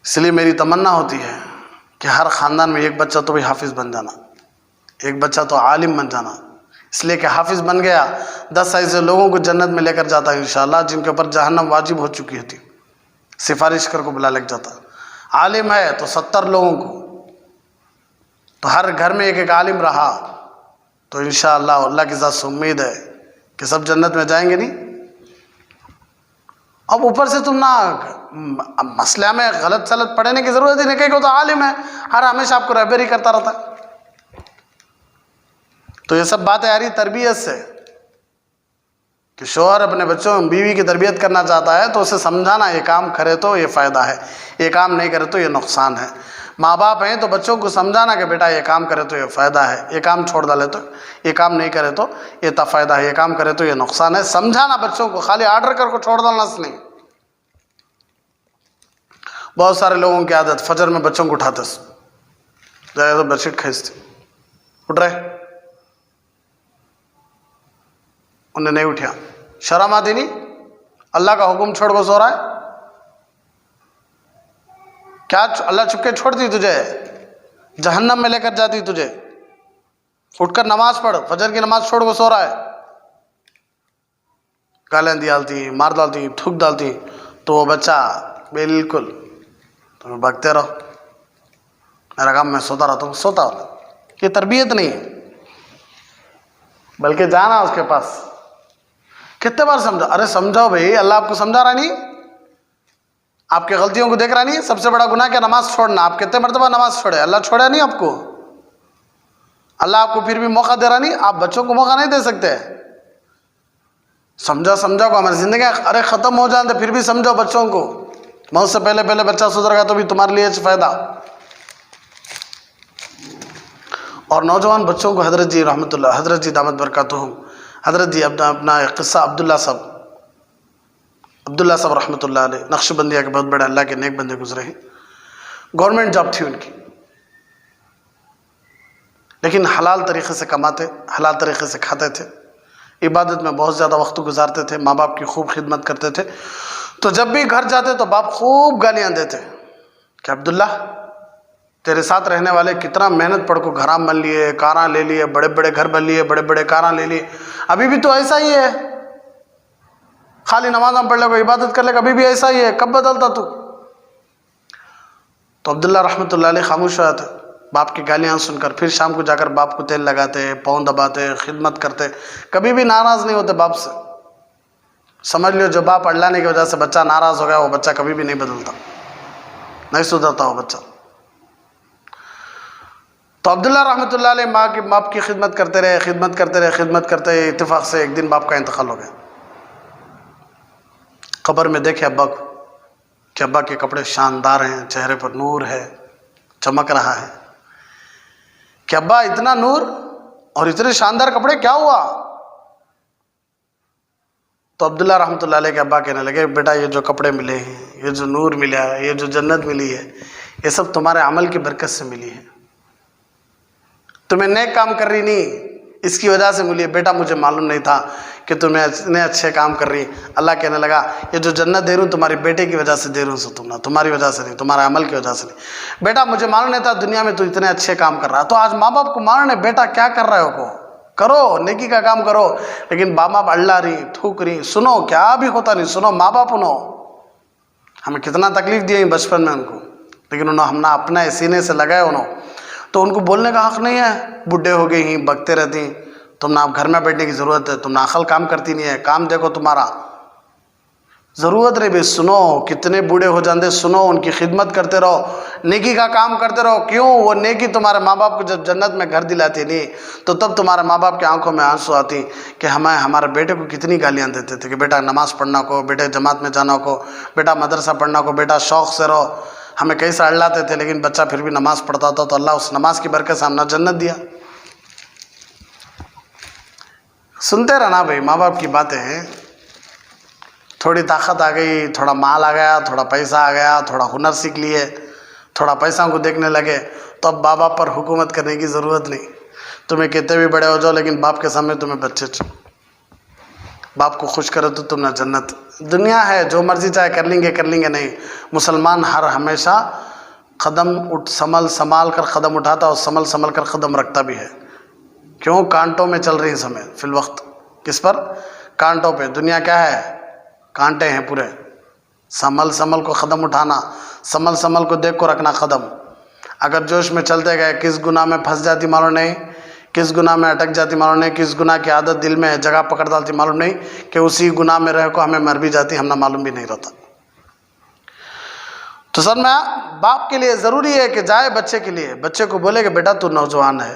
اس لیے میری تمنا ہوتی ہے کہ ہر خاندان میں ایک بچہ تو بھی حافظ بن جانا، ایک بچہ تو عالم بن جانا. اس لیے کہ حافظ بن گیا 10 ایسے لوگوں کو جنت میں لے کر جاتا ہے انشاءاللہ جن کے اوپر جہنم واجب ہو چکی ہوتی، سفارش کر کو بلا لگ جاتا. عالم ہے تو 70 لوگوں کو، تو ہر گھر میں ایک ایک عالم رہا تو انشاءاللہ اللہ کی ذات سے امید ہے کہ سب جنت میں جائیں گے. نہیں، اب اوپر سے تم نہ مسئلہ میں غلط سلط پڑھنے کی ضرورت ہی نہیں، کہ تو عالم ہے، ہر ہمیشہ آپ کو رہبری کرتا رہتا ہے. تو یہ سب باتیں آ رہی تربیت سے کہ شوہر اپنے بچوں بیوی کی تربیت کرنا چاہتا ہے تو اسے سمجھانا یہ کام کرے تو یہ فائدہ ہے، یہ کام نہیں کرے تو یہ نقصان ہے۔ ماں باپ ہیں تو بچوں کو سمجھانا کہ بیٹا یہ کام کرے تو یہ فائدہ ہے، یہ کام چھوڑ ڈالے تو یہ کام نہیں کرے تو یہ فائدہ ہے، یہ کام کرے تو یہ نقصان ہے۔ سمجھانا بچوں کو، خالی آرڈر کر کو چھوڑ ڈالنا سے نہیں۔ بہت سارے لوگوں کی عادت فجر میں بچوں کو اٹھاتے جائے تو بیڈ شیٹ کھینچتے، اٹھ رہے، انہیں نہیں اٹھیا، شرم آتی نہیں؟ اللہ کا حکم چھوڑ کو سو رہا ہے، کیا اللہ چپکے چھوڑتی تجھے؟ جہنم میں لے کر جاتی تجھے۔ اٹھ کر نماز پڑھ، فجر کی نماز چھوڑ کو سو رہا ہے، گالیاں ڈالتی، مار ڈالتی، تھوک ڈالتی، تو وہ بچہ بالکل تمہیں بھگتے رہو، میرا کام میں سوتا رہتا ہوں، سوتا ہوتا۔ یہ تربیت نہیں ہے، بلکہ جانا اس کے پاس۔ کتنے بار سمجھا؟ ارے سمجھاؤ بھائی، اللہ آپ کو سمجھا رہا نہیں؟ آپ کی غلطیوں کو دیکھ رہا نہیں؟ سب سے بڑا گناہ کیا؟ نماز چھوڑنا۔ آپ کتنے مرتبہ نماز چھوڑے؟ اللہ چھوڑا نہیں آپ کو؟ اللہ آپ کو پھر بھی موقع دے رہا نہیں؟ آپ بچوں کو موقع نہیں دے سکتے؟ سمجھا کو ہماری زندگی ارے ختم ہو جاتے، پھر بھی سمجھو بچوں کو۔ موت سے پہلے بچہ سدھر گا تو بھی تمہارے لیے فائدہ۔ اور نوجوان بچوں کو حضرت جی رحمۃ اللہ، حضرت جی دامت برکاتہم، حضرت جی اپنا ایک قصہ عبداللہ صاحب رحمۃ اللہ علیہ، نقش بندیہ کے بہت بڑے اللہ کے نیک بندے گزرے ہیں۔ گورنمنٹ جاب تھی ان کی، لیکن حلال طریقے سے کماتے، حلال طریقے سے کھاتے تھے، عبادت میں بہت زیادہ وقت گزارتے تھے، ماں باپ کی خوب خدمت کرتے تھے۔ تو جب بھی گھر جاتے تو باپ خوب گالیاں دیتے کہ عبداللہ تیرے ساتھ رہنے والے کتنا محنت پڑھ کو گھراں بن لیے، کاراں لے لیے، بڑے بڑے گھر بن لیے، بڑے بڑے کاراں لے لیے، ابھی بھی تو ایسا ہی ہے، خالی نمازاں پڑھ لے کو، عبادت کر لے، ابھی بھی ایسا ہی ہے، کب بدلتا تو عبداللہ رحمۃ اللہ علیہ خاموش ہو جاتے باپ کی گالیاں سن کر، پھر شام کو جا کر باپ کو تیل لگاتے، پاؤں دباتے، خدمت کرتے، کبھی بھی ناراض نہیں ہوتے باپ سے۔ سمجھ لو جو باپ اڑلانے کی وجہ سے بچہ ناراض ہو گیا، وہ بچہ کبھی بھی نہیں بدلتا، نہیں سدھرتا وہ بچہ۔ تو عبداللہ رحمۃ اللہ علیہ باپ کی خدمت کرتے رہے، اتفاق سے ایک دن باپ کا انتقال ہو گیا۔ قبر میں دیکھے ابا کو کہ ابا کے کپڑے شاندار ہیں، چہرے پر نور ہے، چمک رہا ہے کہ ابا اتنا نور اور اتنے شاندار کپڑے، کیا ہوا؟ تو عبداللہ رحمۃ اللہ علیہ کے ابا کہنے لگے بیٹا یہ جو کپڑے ملے ہیں، یہ جو نور ملا ہے، یہ جو جنت ملی ہے، یہ سب تمہارے عمل کی برکت سے ملی ہے، تمہیں نیک کام کر رہی نہیں اس کی وجہ سے ملی ہے۔ بیٹا مجھے معلوم نہیں تھا کہ تمہیں اتنے اچھے کام کر رہی۔ اللہ کہنے لگا یہ جو جنت دے رہا ہوں تمہارے بیٹے کی وجہ سے دے رہا ہوں، تمہاری وجہ سے نہیں، تمہارے عمل کی وجہ سے نہیں۔ بیٹا مجھے معلوم نہیں تھا دنیا میں تو اتنے اچھے کام کر رہا۔ تو آج ماں باپ کو مارنے بیٹا کیا کر رہے ہو، کرو نیکی کا کام کرو، لیکن ماں باپ اڑلا رہی، تھوک رہی، سنو کیا بھی ہوتا نہیں، سنو ماں باپ انہوں ہمیں کتنا تکلیف دی بچپن میں ان کو، لیکن انہوں ہم نے اپنے سینے سے لگائے انہوں، تو ان کو بولنے کا حق نہیں ہے۔ بڈھے ہو گئی ہیں، بکتے رہتی ہیں، تم نے اب گھر میں بیٹھنے کی ضرورت ہے، تم نے عقل کام کرتی نہیں ہے، کام دیکھو تمہارا ضرورت نہیں بھی، سنو کتنے بوڑھے ہو جاندے، سنو ان کی خدمت کرتے رہو، نیکی کا کام کرتے رہو۔ کیوں؟ وہ نیکی تمہارے ماں باپ کو جب جنت میں گھر دلاتی نہیں تو تب تمہارے ماں باپ کی آنکھوں میں آنسو آتی کہ ہمارے بیٹے کو کتنی گالیاں دیتے تھے کہ بیٹا نماز پڑھنا کو، بیٹے جماعت میں جانا کو، بیٹا مدرسہ پڑھنا کو، بیٹا شوق سے رہو، ہمیں کیسا اڑلاتے تھے، لیکن بچہ پھر بھی نماز پڑھتا تھا تو اللہ اس نماز کی برکت سے ہم نے جنت دیا۔ سنتے رہنا بھائی، ماں باپ کی باتیں ہیں، تھوڑی طاقت آ گئی، تھوڑا مال آ گیا، تھوڑا پیسہ آ گیا، تھوڑا ہنر سیکھ لیے، تھوڑا پیسہ کو دیکھنے لگے تو اب ماں باپ پر حکومت کرنے کی ضرورت نہیں۔ تمہیں کتنے بھی بڑے ہو جاؤ لیکن باپ کے سامنے تمہیں بچے باپ کو خوش کرو تو تم نے جنت۔ دنیا ہے جو مرضی چاہے کر لیں گے نہیں، مسلمان ہمیشہ قدم سنبھال کر قدم اٹھاتا اور سنبھل کر قدم رکھتا بھی ہے۔ کیوں؟ کانٹوں میں چل رہی سمے فی الوقت، کس پر؟ کانٹوں پہ۔ دنیا کیا ہے؟ کانٹے ہیں پورے۔ سنبھل کو قدم اٹھانا، سنبھل کو دیکھ کو رکھنا قدم۔ اگر جوش میں چلتے گئے کس گناہ میں پھنس جاتی معلوم نہیں، کس گناہ میں اٹک جاتی معلوم نہیں، کس گناہ کی عادت دل میں جگہ پکڑ ڈالتی معلوم نہیں، کہ اسی گناہ میں رہ کو ہمیں مر بھی جاتی، ہم نہ معلوم بھی نہیں رہتا۔ تو سر میں باپ کے لیے ضروری ہے کہ جائے بچے کے لیے، بچے کو بولے کہ بیٹا تو نوجوان ہے،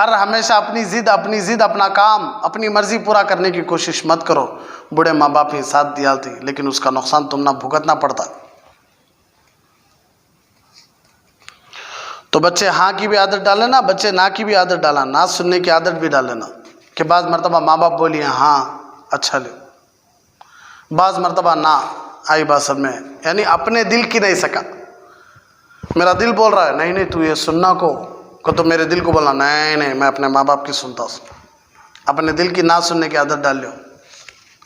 ہر ہمیشہ اپنی ضد اپنا کام اپنی مرضی پورا کرنے کی کوشش مت کرو. بوڑھے ماں باپ نے ساتھ دیا تھی لیکن اس کا نقصان تم نہ بھگتنا پڑتا. تو بچے ہاں کی بھی عادت ڈال لینا, بچے نہ کی بھی عادت ڈالا, نہ سننے کی عادت بھی ڈال لینا کہ بعض مرتبہ ماں باپ بولیے ہاں اچھا لے, بعض مرتبہ نہ آئی بات سب میں, یعنی اپنے دل کی نہیں سکا. میرا دل بول رہا ہے نہیں تو یہ سننا کو تو میرے دل کو بولنا نہیں میں اپنے ماں باپ کی سنتا ہوں. اپنے دل کی نہ سننے کی عادت ڈال لو.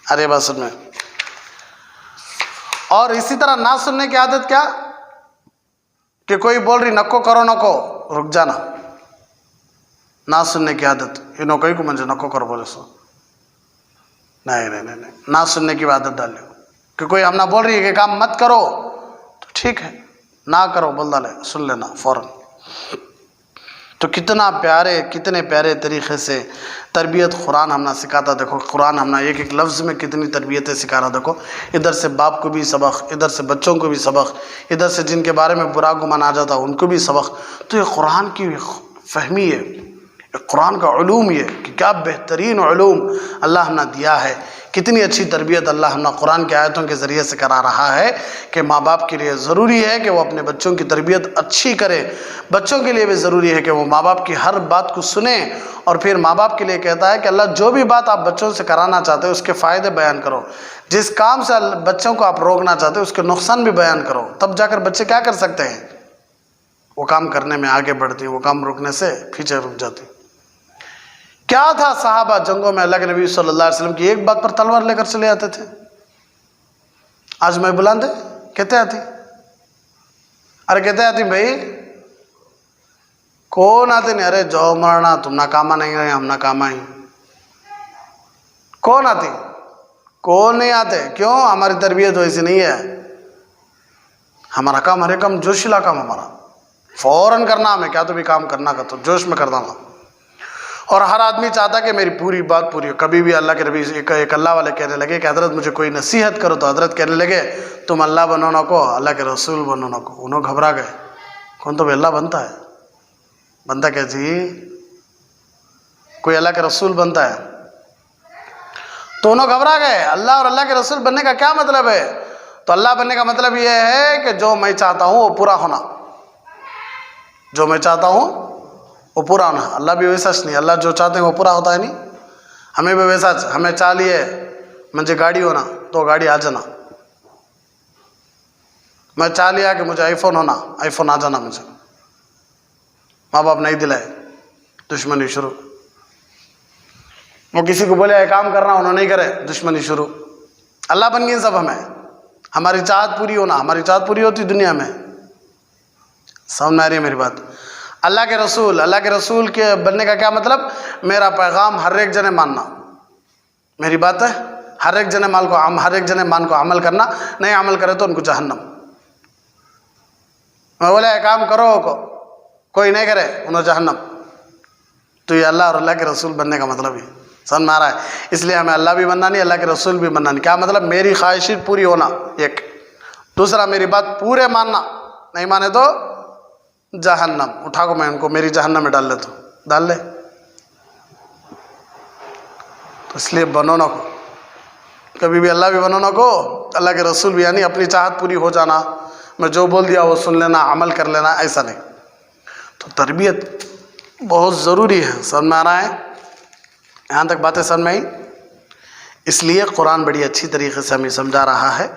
ارے بات سب میں. اور اسی طرح نہ سننے کی عادت کیا کہ کوئی بول رہی نکو کرو نکو رک جانا. نہ سننے کی عادت یہ نوکئی کو منجھے نکو کرو بولے سو نہیں نہ سننے کی عادت ڈال لو کہ کوئی ہم نہ بول رہی ہے کہ کام مت کرو تو ٹھیک ہے نہ کرو بول ڈالے سن لینا فوراً. تو کتنے پیارے طریقے سے تربیت قرآن ہم نہ سکھاتا. دیکھو قرآن ہم نہ ایک لفظ میں کتنی تربیتیں سکھا رہا. دیکھو ادھر سے باپ کو بھی سبق, ادھر سے بچوں کو بھی سبق, ادھر سے جن کے بارے میں برا گمان آ جاتا ان کو بھی سبق. تو یہ قرآن کی فہمی ہے, قرآن کا علوم یہ کہ کیا بہترین علوم اللہ ہم نے دیا ہے. کتنی اچھی تربیت اللہ ہم نے قرآن کی آیتوں کے ذریعے سے کرا رہا ہے کہ ماں باپ کے لیے ضروری ہے کہ وہ اپنے بچوں کی تربیت اچھی کرے. بچوں کے لیے بھی ضروری ہے کہ وہ ماں باپ کی ہر بات کو سنیں. اور پھر ماں باپ کے لیے کہتا ہے کہ اللہ جو بھی بات آپ بچوں سے کرانا چاہتے ہو اس کے فائدے بیان کرو, جس کام سے بچوں کو آپ روکنا چاہتے ہو اس کے نقصان بھی بیان کرو. تب جا کر بچے کیا کر سکتے ہیں, وہ کام کرنے میں آگے بڑھتی ہیں, وہ کام روکنے سے پیچھے رک جاتی. کیا تھا صحابہ جنگوں میں اللہ کے نبی صلی اللہ علیہ وسلم کی ایک بات پر تلوار لے کر چلے آتے تھے. آج میں بلند کہتے آتی, ارے کہتے آتی بھائی کون آتے نہیں, ارے جو مرنا تم ناکامہ نہیں رہے ہم ناکامہ ہی. کون آتی, کون نہیں آتے. کیوں, ہماری تربیت ویسی نہیں ہے. ہمارا کام ہر ایک کام جوشیلا کام ہمارا فوراً کرنا, ہمیں کیا تو بھی کام کرنا کا تو جوش میں کر دوں گا. اور ہر آدمی چاہتا کہ میری پوری بات پوری ہو. کبھی بھی اللہ کے نبی ایک اللہ والے کہنے لگے کہ حضرت مجھے کوئی نصیحت کرو, تو حضرت کہنے لگے تم اللہ بنو نہ کو, اللہ کے رسول بنو نہ کو. انہوں گھبرا گئے, کون تو اللہ بنتا ہے, بنتا کیا جی, کوئی اللہ کے رسول بنتا ہے. تو انہوں گھبرا گئے, اللہ اور اللہ کے رسول بننے کا کیا مطلب ہے. تو اللہ بننے کا مطلب یہ ہے کہ جو میں چاہتا ہوں وہ پورا ہونا, جو میں چاہتا ہوں وہ پورا ہونا. اللہ بھی ویسا نہیں, اللہ جو چاہتے ہیں وہ پورا ہوتا ہے نہیں. ہمیں بھی ویسا, ہمیں چاہ لیے مجھے گاڑی ہونا تو گاڑی آ جانا. میں چاہ لیا کہ مجھے آئی فون ہونا, آئی فون آ جانا مجھے. ماں باپ نہیں دلائے, دشمنی شروع. وہ کسی کو بولے کام کرنا, انہوں نہیں کرے, دشمنی شروع. اللہ بن گئی سب ہمیں, ہماری چاہت پوری ہونا. ہماری چاہت پوری ہوتی دنیا میں. سمجھ میں آ رہی ہے میری بات. اللہ کے رسول کے بننے کا کیا مطلب, میرا پیغام ہر ایک جنے ماننا. میری بات ہے ہر ایک جنے مان کو عمل کرنا. نہیں عمل کرے تو ان کو جہنم. میں بولے کام کرو کو کوئی نہیں کرے انہوں جہنم. تو یہ اللہ اور اللہ کے رسول بننے کا مطلب ہی سمجھ میں آ رہا ہے. اس لیے ہمیں اللہ بھی بننا نہیں, اللہ کے رسول بھی بننا نہیں. کیا مطلب, میری خواہشیں پوری ہونا ایک. دوسرا میری بات پورے ماننا, نہیں مانے تو جہنم. اٹھا کو میں ان کو میری جہنم میں ڈال لیتا ہوں, ڈال لے. تو اس لیے بنو نہ کو, کبھی بھی اللہ بھی بنو نہ کو, اللہ کے رسول بھی, یعنی اپنی چاہت پوری ہو جانا. میں جو بول دیا وہ سن لینا, عمل کر لینا, ایسا نہیں. تو تربیت بہت ضروری ہے. سمجھ میں آ رہا ہے, یہاں تک باتیں سمجھ میں آئی. اس لیے قرآن بڑی اچھی طریقے سے ہمیں سمجھا رہا ہے.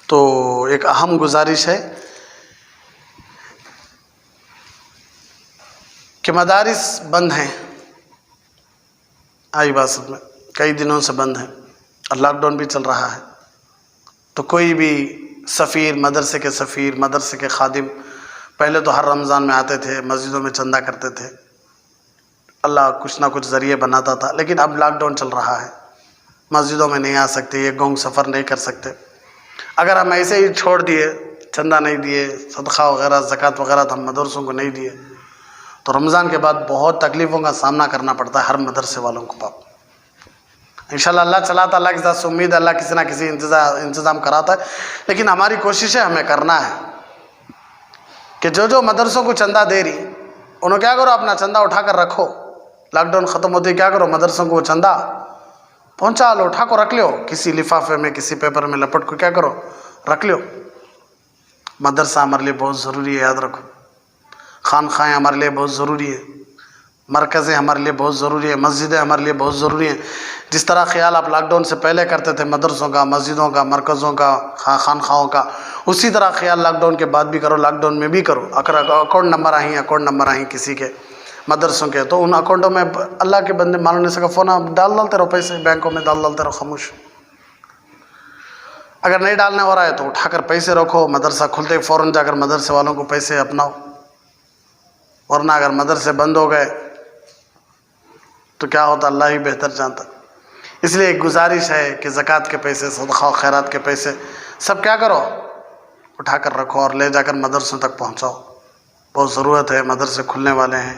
تو ایک اہم گزارش ہے کہ مدارس بند ہیں. آئی بات سب میں, کئی دنوں سے بند ہیں اور لاک ڈاؤن بھی چل رہا ہے. تو کوئی بھی سفیر, مدرسے کے خادم پہلے تو ہر رمضان میں آتے تھے, مسجدوں میں چندہ کرتے تھے, اللہ کچھ نہ کچھ ذریعے بناتا تھا. لیکن اب لاک ڈاؤن چل رہا ہے, مسجدوں میں نہیں آ سکتے, یہ گونگ سفر نہیں کر سکتے. اگر ہم ایسے ہی چھوڑ دیے, چندہ نہیں دیے, صدقہ وغیرہ زکوٰۃ وغیرہ تو ہم مدرسوں کو نہیں دیے, تو رمضان کے بعد بہت تکلیفوں کا سامنا کرنا پڑتا ہے ہر مدرسے والوں کو. باپ انشاءاللہ اللہ چلاتا, اللہ کے ساتھ سے امید ہے اللہ کسی نہ کسی انتظام کراتا ہے. لیکن ہماری کوششیں ہمیں کرنا ہے کہ جو مدرسوں کو چندہ دے رہی, انہوں کیا کرو, اپنا چندہ اٹھا کر رکھو لاک ڈاؤن ختم ہوتے کیا کرو, مدرسوں کو چندہ پہنچا لو, اٹھا کو رکھ لو کسی لفافے میں, کسی پیپر میں لپٹ کو کیا کرو رکھ لو. مدرسہ ہمارے لیے بہت ضروری ہے, یاد رکھو. خانقاہیں ہمارے لیے بہت ضروری ہے, مرکزیں ہمارے لیے بہت ضروری ہے, مسجدیں ہمارے لیے بہت ضروری ہیں. جس طرح خیال آپ لاک ڈاؤن سے پہلے کرتے تھے مدرسوں کا, مسجدوں کا, مرکزوں کا, خانقاہوں کا, اسی طرح خیال لاک ڈاؤن کے بعد بھی کرو, لاک ڈاؤن میں بھی کرو. اگر اکاؤنٹ نمبر آئیں کسی کے مدرسوں کے, تو ان اکاؤنٹوں میں اللہ کے بندے معلوم نہیں سکا فون ڈالتے رہو, پیسے بینکوں میں ڈالتے رہو خاموش. اگر نہیں ڈالنے ہو رہا ہے تو اٹھا کر پیسے رکھو, مدرسہ کھلتے فوراً جا کر مدرسے والوں کو پیسے اپناؤ. ورنہ اگر مدرسے بند ہو گئے تو کیا ہوتا اللہ ہی بہتر جانتا. اس لیے ایک گزارش ہے کہ زکوٰۃ کے پیسے, صدقہ و خیرات کے پیسے سب کیا کرو اٹھا کر رکھو اور لے جا کر مدرسوں تک پہنچاؤ. بہت ضرورت ہے, مدرسے کھلنے والے ہیں.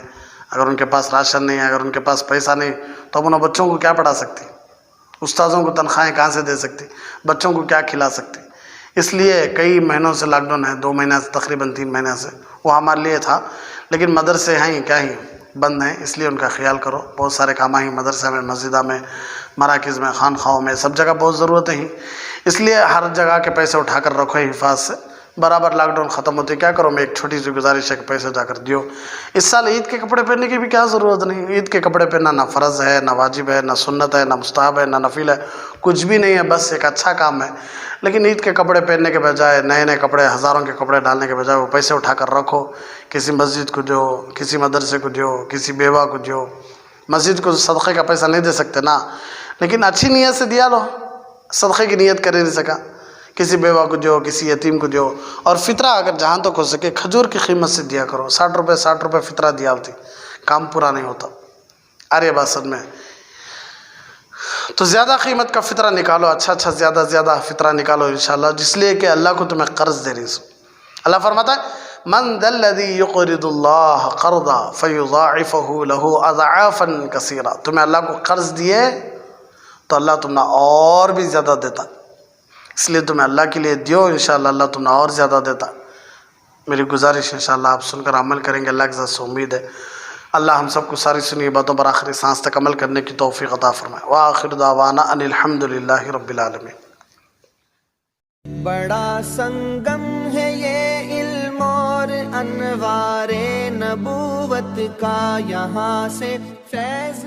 اگر ان کے پاس راشن نہیں ہے, اگر ان کے پاس پیسہ نہیں, تو اب ان بچوں کو کیا پڑھا سکتی, استاذوں کو تنخواہیں کہاں سے دے سکتی, بچوں کو کیا کھلا سکتی. اس لیے کئی مہینوں سے لاک ڈاؤن ہے, 2 مہینے سے, تقریباً 3 مہینے سے وہ ہمارے لیے تھا. لیکن مدرسے ہیں کیا ہی بند ہیں, اس لیے ان کا خیال کرو. بہت سارے کام ہیں مدرسے میں, مسجدہ میں, مراکز میں, خانقاہوں میں, سب جگہ بہت ضرورتیں ہیں. اس لیے ہر جگہ کے پیسے اٹھا کر رکھو حفاظت سے. برابر لاک ڈاؤن ختم ہوتے کیا کرو, میں ایک چھوٹی سی گزارش ہے کہ پیسے جا کر دیو. اس سال عید کے کپڑے پہننے کی بھی کیا ضرورت نہیں. عید کے کپڑے پہننا نہ فرض ہے, نہ واجب ہے, نہ سنت ہے, نہ مستحب ہے, نہ نفل ہے, کچھ بھی نہیں ہے, بس ایک اچھا کام ہے. لیکن عید کے کپڑے پہننے کے بجائے, نئے کپڑے, ہزاروں کے کپڑے ڈالنے کے بجائے وہ پیسے اٹھا کر رکھو. کسی مسجد کو دو, کسی مدرسے کو دو, کسی بیوہ کو دو. مسجد کو صدقے کا پیسہ نہیں دے سکتے نا, لیکن اچھی نیت سے دیا لو. صدقے کی نیت کر ہی نہیں سکا, کسی بیوہ کو دو, کسی یتیم کو دو. اور فطرہ اگر جہاں تک ہو سکے کھجور کی قیمت سے دیا کرو. 60 روپے فطرہ دیا ہوتی, کام پورا نہیں ہوتا. آریہ باسد میں تو زیادہ قیمت کا فطرہ نکالو, اچھا زیادہ فطرہ نکالو انشاءاللہ, جس لیے کہ اللہ کو تمہیں قرض دے رہی سو. اللہ فرماتا ہے من ذا الذی یقرض اللہ قرضا فیضاعفہ لہ اضعافا کثیرا. تمہیں اللہ کو قرض دیے تو اللہ تمہیں اور بھی زیادہ دیتا. اس لیے تمہیں اللہ کے لیے دیو, انشاءاللہ اللہ تمہیں اور زیادہ دیتا. میری گزارش انشاءاللہ آپ سن کر عمل کریں گے, اللہ کے ذات سے امید ہے. اللہ ہم سب کو ساری سنی باتوں پر آخری سانس تک عمل کرنے کی توفیق عطا فرمائے. وآخر دعوانا ان الحمدللہ رب العالمین. بڑا سنگم ہے یہ علم اور انوار نبوت کا, یہاں سے فیض